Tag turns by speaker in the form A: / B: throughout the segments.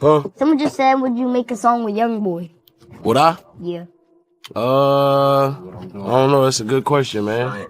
A: Huh?
B: Someone just said, would you make a song with YoungBoy?
A: Would I?
B: Yeah.
A: I don't know. That's a good question, man.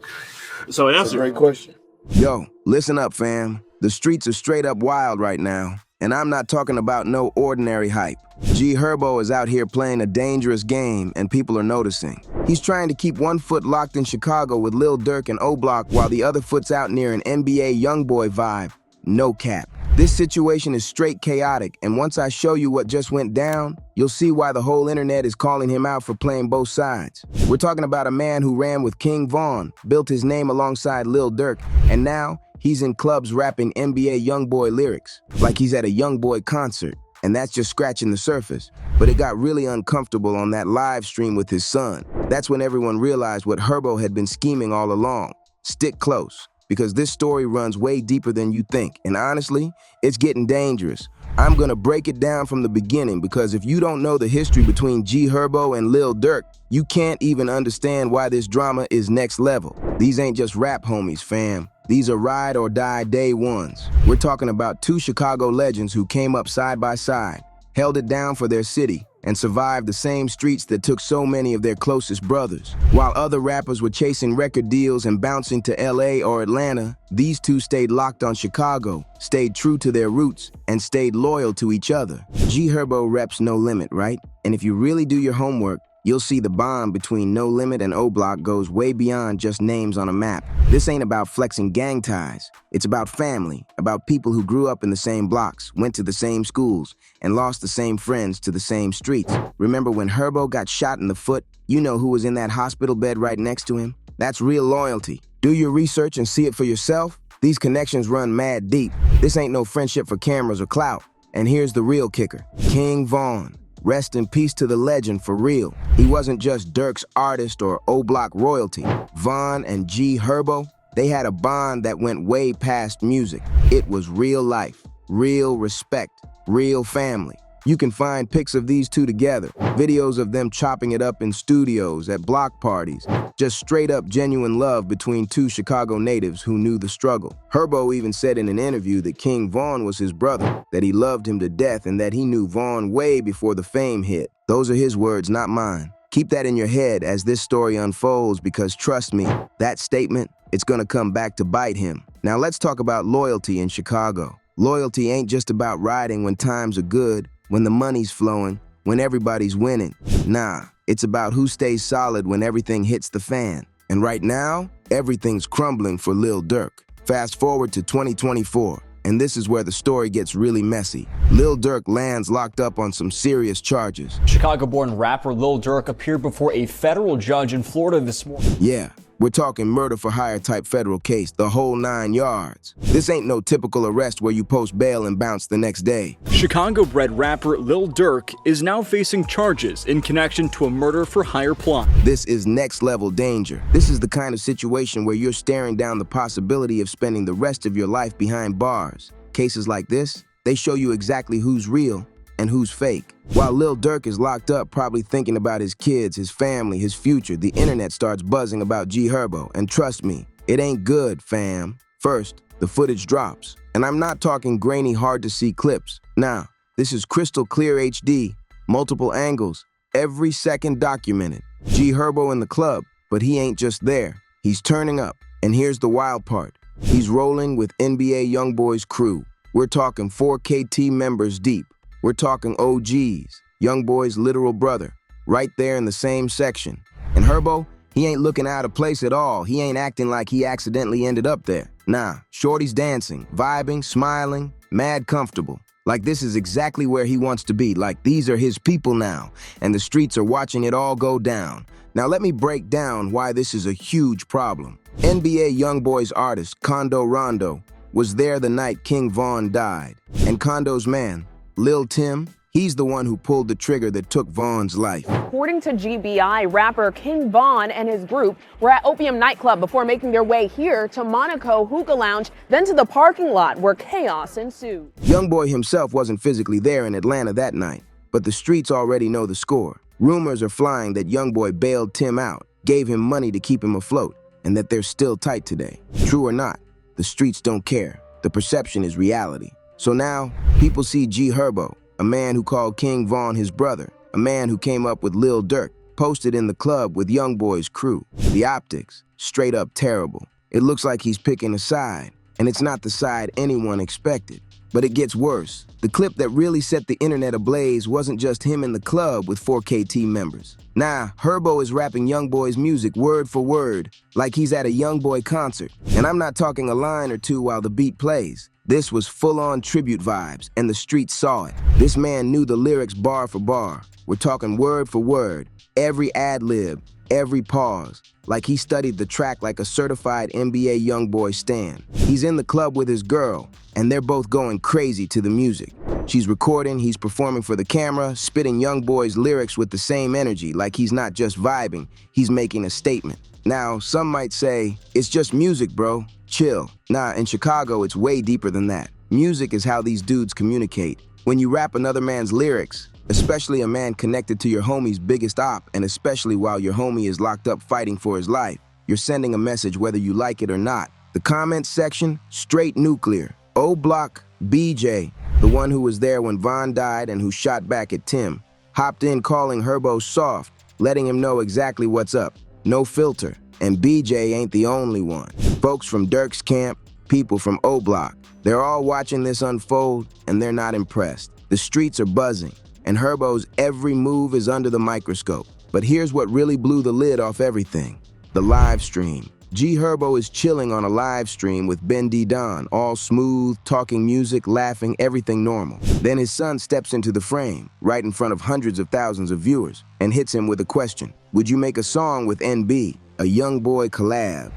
C: So answer.
A: That's a great question.
D: Yo, listen up, fam. The streets are straight up wild right now. And I'm not talking about no ordinary hype. G Herbo is out here playing a dangerous game, and people are noticing. He's trying to keep one foot locked in Chicago with Lil Durk and O-Block while the other foot's out near an NBA YoungBoy vibe. No cap. This situation is straight chaotic, and once I show you what just went down, you'll see why the whole internet is calling him out for playing both sides. We're talking about a man who ran with King Von, built his name alongside Lil Durk, and now he's in clubs rapping NBA YoungBoy lyrics, like he's at a YoungBoy concert. And that's just scratching the surface. But it got really uncomfortable on that live stream with his son. That's when everyone realized what Herbo had been scheming all along. Stick close, because this story runs way deeper than you think. And honestly, it's getting dangerous. I'm gonna break it down from the beginning, because if you don't know the history between G Herbo and Lil Durk, you can't even understand why this drama is next level. These ain't just rap homies, fam. These are ride or die day ones. We're talking about two Chicago legends who came up side by side, held it down for their city, and survived the same streets that took so many of their closest brothers. While other rappers were chasing record deals and bouncing to LA or Atlanta, these two stayed locked on Chicago, stayed true to their roots, and stayed loyal to each other. G Herbo reps No Limit, right? And if you really do your homework, you'll see the bond between No Limit and O-Block goes way beyond just names on a map. This ain't about flexing gang ties. It's about family, about people who grew up in the same blocks, went to the same schools, and lost the same friends to the same streets. Remember when Herbo got shot in the foot? You know who was in that hospital bed right next to him? That's real loyalty. Do your research and see it for yourself. These connections run mad deep. This ain't no friendship for cameras or clout. And here's the real kicker. King Von. Rest in peace to the legend, for real. He wasn't just Durk's artist or O-Block royalty. Von and G Herbo, they had a bond that went way past music. It was real life, real respect, real family. You can find pics of these two together, videos of them chopping it up in studios, at block parties, just straight up genuine love between two Chicago natives who knew the struggle. Herbo even said in an interview that King Von was his brother, that he loved him to death, and that he knew Von way before the fame hit. Those are his words, not mine. Keep that in your head as this story unfolds, because trust me, that statement, it's gonna come back to bite him. Now let's talk about loyalty in Chicago. Loyalty ain't just about riding when times are good, when the money's flowing, when everybody's winning. Nah, it's about who stays solid when everything hits the fan. And right now, everything's crumbling for Lil Durk. Fast forward to 2024, and this is where the story gets really messy. Lil Durk lands locked up on some serious charges.
E: Chicago-born rapper Lil Durk appeared before a federal judge in Florida this morning.
D: Yeah. We're talking murder for hire type federal case, the whole 9 yards. This ain't no typical arrest where you post bail and bounce the next day.
E: Chicago-bred rapper Lil Durk is now facing charges in connection to a murder for hire plot.
D: This is next level danger. This is the kind of situation where you're staring down the possibility of spending the rest of your life behind bars. Cases like this, they show you exactly who's real and who's fake. While Lil Durk is locked up probably thinking about his kids, his family, his future, the internet starts buzzing about G Herbo. And trust me, it ain't good, fam. First, the footage drops. And I'm not talking grainy, hard to see clips. Nah, this is crystal clear HD, multiple angles, every second documented. G Herbo in the club, but he ain't just there. He's turning up. And here's the wild part. He's rolling with NBA YoungBoy's crew. We're talking 4KT members deep. We're talking OGs, YoungBoy's literal brother, right there in the same section. And Herbo, he ain't looking out of place at all. He ain't acting like he accidentally ended up there. Nah, shorty's dancing, vibing, smiling, mad comfortable. Like this is exactly where he wants to be. Like these are his people now, and the streets are watching it all go down. Now let me break down why this is a huge problem. NBA YoungBoy's artist, Kondo Rondo, was there the night King Von died. And Kondo's man, Lil Tim, he's the one who pulled the trigger that took Von's life.
F: According to GBI, rapper King Von and his group were at Opium nightclub before making their way here to Monaco Hookah Lounge, then to the parking lot where chaos ensued.
D: YoungBoy himself wasn't physically there in Atlanta that night, but the streets already know the score. Rumors are flying that YoungBoy bailed Tim out, gave him money to keep him afloat, and that they're still tight today. True or not, the streets don't care. The perception is reality. So now, people see G Herbo, a man who called King Von his brother, a man who came up with Lil Durk, posted in the club with YoungBoy's crew. The optics, straight up terrible. It looks like he's picking a side, and it's not the side anyone expected. But it gets worse. The clip that really set the internet ablaze wasn't just him in the club with 4K team members. Nah, Herbo is rapping YoungBoy's music word for word, like he's at a YoungBoy concert. And I'm not talking a line or two while the beat plays. This was full-on tribute vibes, and the streets saw it. This man knew the lyrics bar for bar. We're talking word for word, every ad-lib, every pause, like he studied the track like a certified NBA YoungBoy stan. He's in the club with his girl, and they're both going crazy to the music. She's recording, he's performing for the camera, spitting YoungBoy's lyrics with the same energy, like he's not just vibing, he's making a statement. Now, some might say, it's just music, bro. Chill. Nah, in Chicago, it's way deeper than that. Music is how these dudes communicate. When you rap another man's lyrics, especially a man connected to your homie's biggest op, and especially while your homie is locked up fighting for his life, you're sending a message whether you like it or not. The comments section, straight nuclear. O Block, BJ, the one who was there when Von died and who shot back at Tim, hopped in calling Herbo soft, letting him know exactly what's up. No filter, and BJ ain't the only one. Folks from Durk's camp, people from O Block, they're all watching this unfold, and they're not impressed. The streets are buzzing, and Herbo's every move is under the microscope. But here's what really blew the lid off everything: the live stream. G Herbo is chilling on a live stream with Ben D. Don, all smooth, talking music, laughing, everything normal. Then his son steps into the frame, right in front of hundreds of thousands of viewers, and hits him with a question. Would you make a song with NB, a YoungBoy collab?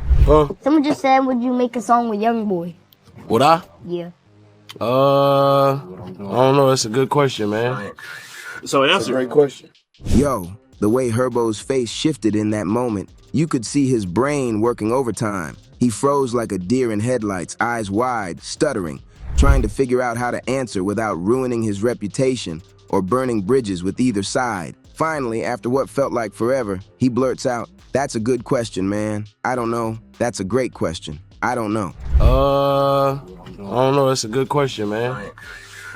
B: Someone just said, would you make a song with YoungBoy?
A: Would I?
B: Yeah.
A: I don't know. That's a good question, man.
C: So
A: That's a great question.
D: Yo, the way Herbo's face shifted in that moment, you could see his brain working overtime. He froze like a deer in headlights, eyes wide, stuttering, trying to figure out how to answer without ruining his reputation or burning bridges with either side. Finally, after what felt like forever, he blurts out, "That's a good question, man. I don't know. That's a great question. I don't know."
A: I don't know. That's a good question, man.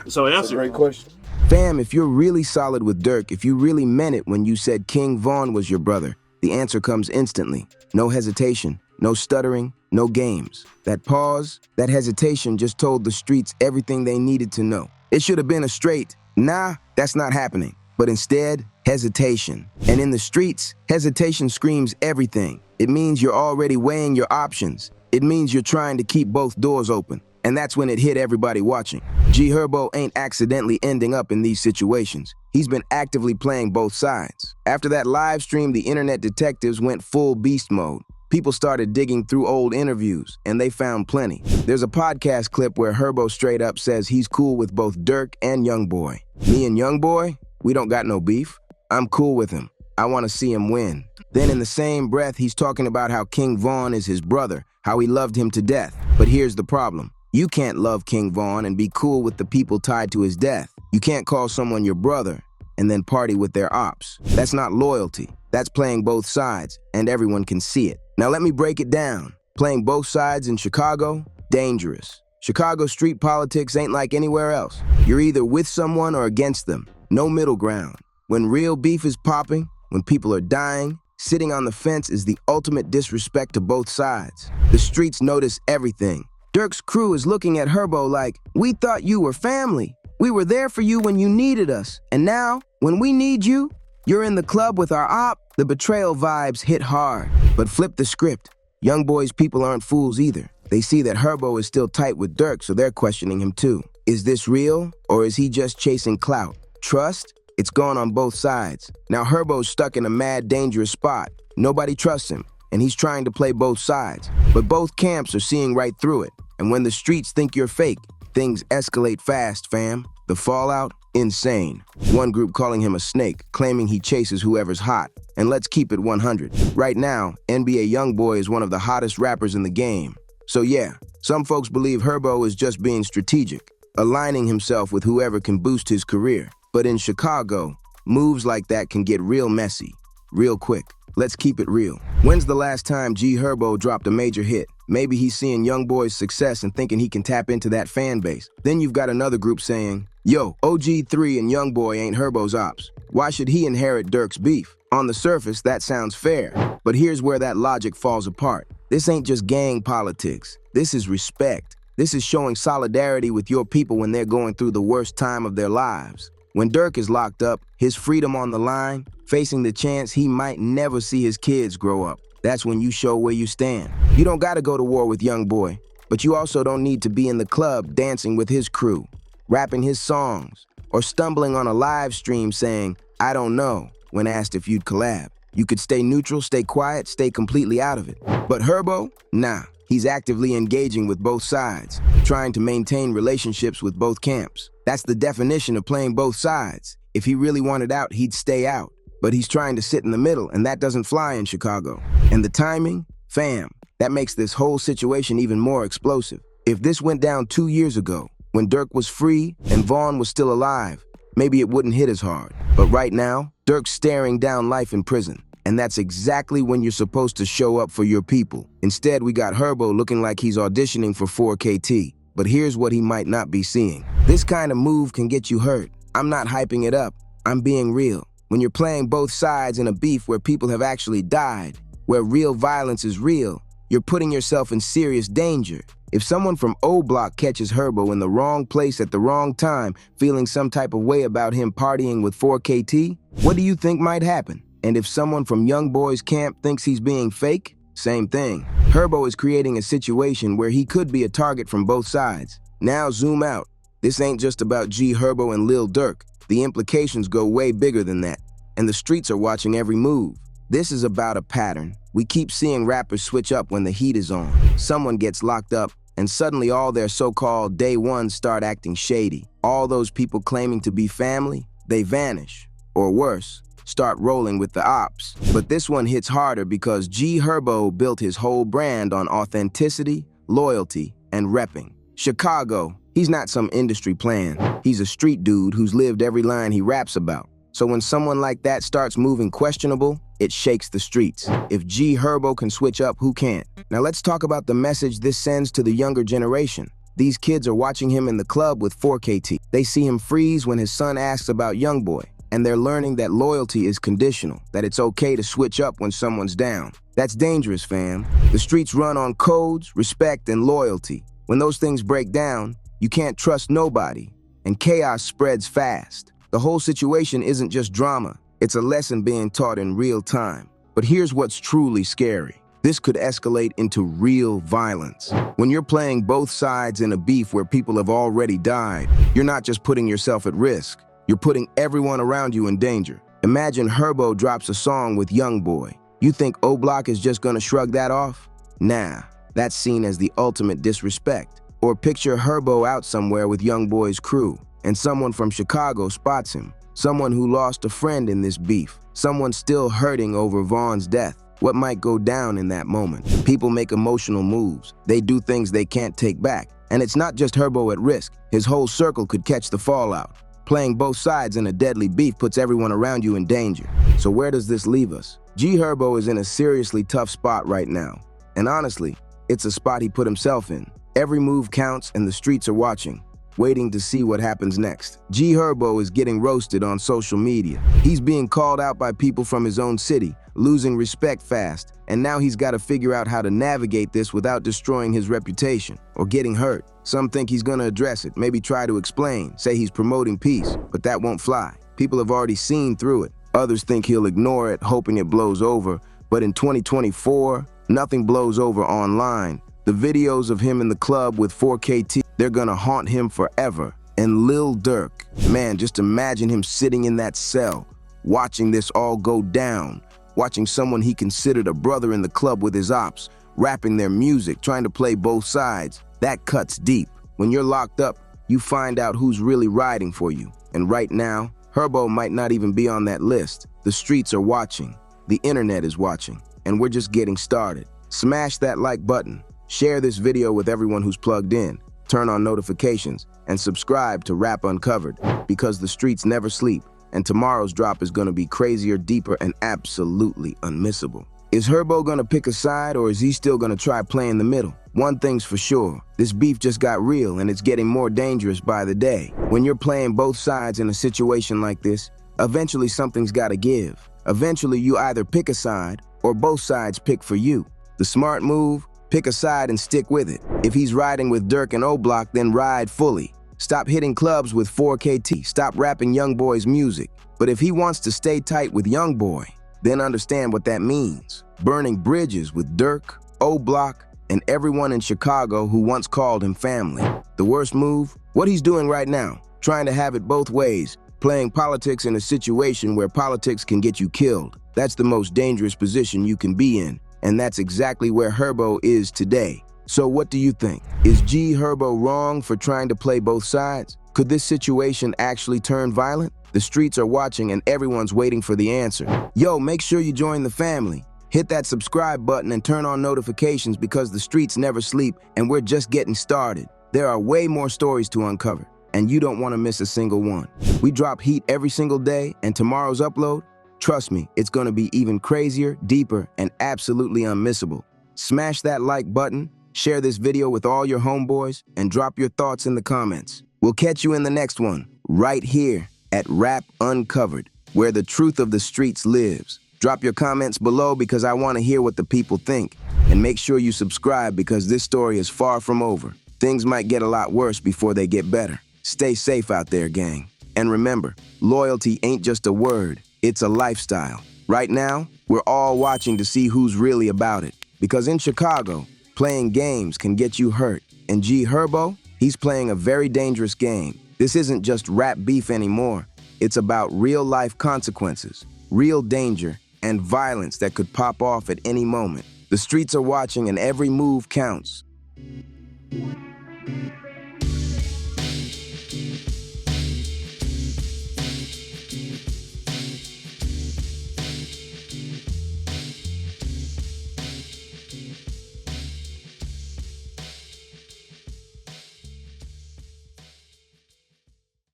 C: So
A: That's a great question.
D: Fam, if you're really solid with Durk, if you really meant it when you said King Von was your brother, the answer comes instantly. No hesitation, no stuttering, no games. That pause, that hesitation just told the streets everything they needed to know. It should have been a straight, nah, that's not happening. But instead, hesitation. And in the streets, hesitation screams everything. It means you're already weighing your options. It means you're trying to keep both doors open. And that's when it hit everybody watching. G Herbo ain't accidentally ending up in these situations. He's been actively playing both sides. After that live stream, the internet detectives went full beast mode. People started digging through old interviews, and they found plenty. There's a podcast clip where Herbo straight up says he's cool with both Durk and YoungBoy. Me and YoungBoy, we don't got no beef. I'm cool with him. I want to see him win. Then in the same breath, he's talking about how King Von is his brother, how he loved him to death. But here's the problem. You can't love King Von and be cool with the people tied to his death. You can't call someone your brother and then party with their ops. That's not loyalty. That's playing both sides, and everyone can see it. Now let me break it down. Playing both sides in Chicago, dangerous. Chicago street politics ain't like anywhere else. You're either with someone or against them. No middle ground. When real beef is popping, when people are dying, sitting on the fence is the ultimate disrespect to both sides. The streets notice everything. Durk's crew is looking at Herbo like, we thought you were family. We were there for you when you needed us. And now, when we need you, you're in the club with our op. The betrayal vibes hit hard. But flip the script. YoungBoy's people aren't fools either. They see that Herbo is still tight with Durk, so they're questioning him too. Is this real, or is he just chasing clout? Trust? It's gone on both sides. Now Herbo's stuck in a mad, dangerous spot. Nobody trusts him, and he's trying to play both sides. But both camps are seeing right through it. And when the streets think you're fake, things escalate fast, fam. The fallout? Insane. One group calling him a snake, claiming he chases whoever's hot. And let's keep it 100. Right now, NBA YoungBoy is one of the hottest rappers in the game. So yeah, some folks believe Herbo is just being strategic, aligning himself with whoever can boost his career. But in Chicago, moves like that can get real messy, real quick. Let's keep it real. When's the last time G Herbo dropped a major hit? Maybe he's seeing YoungBoy's success and thinking he can tap into that fan base. Then you've got another group saying, Yo, OG3 and YoungBoy ain't Herbo's ops. Why should he inherit Durk's beef? On the surface, that sounds fair. But here's where that logic falls apart. This ain't just gang politics. This is respect. This is showing solidarity with your people when they're going through the worst time of their lives. When Durk is locked up, his freedom on the line, facing the chance he might never see his kids grow up, that's when you show where you stand. You don't gotta go to war with YoungBoy, but you also don't need to be in the club dancing with his crew, rapping his songs, or stumbling on a live stream saying, "I don't know," when asked if you'd collab. You could stay neutral, stay quiet, stay completely out of it. But Herbo? Nah. He's actively engaging with both sides, trying to maintain relationships with both camps. That's the definition of playing both sides. If he really wanted out, he'd stay out. But he's trying to sit in the middle, and that doesn't fly in Chicago. And the timing? Fam, that makes this whole situation even more explosive. If this went down 2 years ago, when Durk was free and Vaughn was still alive, maybe it wouldn't hit as hard. But right now, Durk's staring down life in prison. And that's exactly when you're supposed to show up for your people. Instead, we got Herbo looking like he's auditioning for 4KT. But here's what he might not be seeing. This kind of move can get you hurt. I'm not hyping it up. I'm being real. When you're playing both sides in a beef where people have actually died, where real violence is real, you're putting yourself in serious danger. If someone from O Block catches Herbo in the wrong place at the wrong time, feeling some type of way about him partying with 4KT, what do you think might happen? And if someone from YoungBoy's camp thinks he's being fake, same thing. Herbo is creating a situation where he could be a target from both sides. Now zoom out. This ain't just about G Herbo and Lil Durk. The implications go way bigger than that. And the streets are watching every move. This is about a pattern. We keep seeing rappers switch up when the heat is on. Someone gets locked up, and suddenly all their so-called day ones start acting shady. All those people claiming to be family, they vanish. Or worse, start rolling with the ops. But this one hits harder because G Herbo built his whole brand on authenticity, loyalty, and repping. Chicago, he's not some industry plan. He's a street dude who's lived every line he raps about. So when someone like that starts moving questionable, it shakes the streets. If G Herbo can switch up, who can't? Now let's talk about the message this sends to the younger generation. These kids are watching him in the club with 4KT. They see him freeze when his son asks about YoungBoy. And they're learning that loyalty is conditional, that it's okay to switch up when someone's down. That's dangerous, fam. The streets run on codes, respect, and loyalty. When those things break down, you can't trust nobody, and chaos spreads fast. The whole situation isn't just drama, it's a lesson being taught in real time. But here's what's truly scary. This could escalate into real violence. When you're playing both sides in a beef where people have already died, you're not just putting yourself at risk. You're putting everyone around you in danger. Imagine Herbo drops a song with YoungBoy. You think O Block is just gonna shrug that off? Nah, that's seen as the ultimate disrespect. Or picture Herbo out somewhere with YoungBoy's crew, and someone from Chicago spots him. Someone who lost a friend in this beef. Someone still hurting over Vaughn's death. What might go down in that moment? People make emotional moves. They do things they can't take back. And it's not just Herbo at risk. His whole circle could catch the fallout. Playing both sides in a deadly beef puts everyone around you in danger. So where does this leave us? G Herbo is in a seriously tough spot right now. And honestly, it's a spot he put himself in. Every move counts and the streets are watching, waiting to see what happens next. G Herbo is getting roasted on social media. He's being called out by people from his own city, losing respect fast, and now he's got to figure out how to navigate this without destroying his reputation or getting hurt. Some think he's gonna address it, maybe try to explain, say he's promoting peace, but that won't fly. People have already seen through it. Others think he'll ignore it, hoping it blows over. But in 2024, nothing blows over online. The videos of him in the club with 4KT, they're gonna haunt him forever. And Lil Durk, man, just imagine him sitting in that cell, watching this all go down, watching someone he considered a brother in the club with his ops, rapping their music, trying to play both sides. That cuts deep. When you're locked up, you find out who's really riding for you. And right now, Herbo might not even be on that list. The streets are watching. The internet is watching. And we're just getting started. Smash that like button. Share this video with everyone who's plugged in. Turn on notifications and subscribe to Rap Uncovered, because the streets never sleep and tomorrow's drop is gonna be crazier, deeper, and absolutely unmissable. Is Herbo gonna pick a side, or is he still gonna try playing the middle? One thing's for sure, this beef just got real and it's getting more dangerous by the day. When you're playing both sides in a situation like this, eventually something's gotta give. Eventually you either pick a side, or both sides pick for you. The smart move? Pick a side and stick with it. If he's riding with Durk and O-Block, then ride fully. Stop hitting clubs with 4KT. Stop rapping YoungBoy's music. But if he wants to stay tight with YoungBoy, then understand what that means. Burning bridges with Durk, O-Block, and everyone in Chicago who once called him family. The worst move? What he's doing right now. Trying to have it both ways. Playing politics in a situation where politics can get you killed. That's the most dangerous position you can be in. And that's exactly where Herbo is today. So what do you think? Is G Herbo wrong for trying to play both sides? Could this situation actually turn violent? The streets are watching and everyone's waiting for the answer. Yo, make sure you join the family. Hit that subscribe button and turn on notifications because the streets never sleep and we're just getting started. There are way more stories to uncover and you don't want to miss a single one. We drop heat every single day and tomorrow's upload, trust me, it's going to be even crazier, deeper, and absolutely unmissable. Smash that like button, share this video with all your homeboys, and drop your thoughts in the comments. We'll catch you in the next one, right here at Rap Uncovered, where the truth of the streets lives. Drop your comments below because I want to hear what the people think. And make sure you subscribe because this story is far from over. Things might get a lot worse before they get better. Stay safe out there, gang. And remember, loyalty ain't just a word, it's a lifestyle. Right now, we're all watching to see who's really about it. Because in Chicago, playing games can get you hurt. And G Herbo, he's playing a very dangerous game. This isn't just rap beef anymore. It's about real-life consequences, real danger, and violence that could pop off at any moment. The streets are watching and every move counts.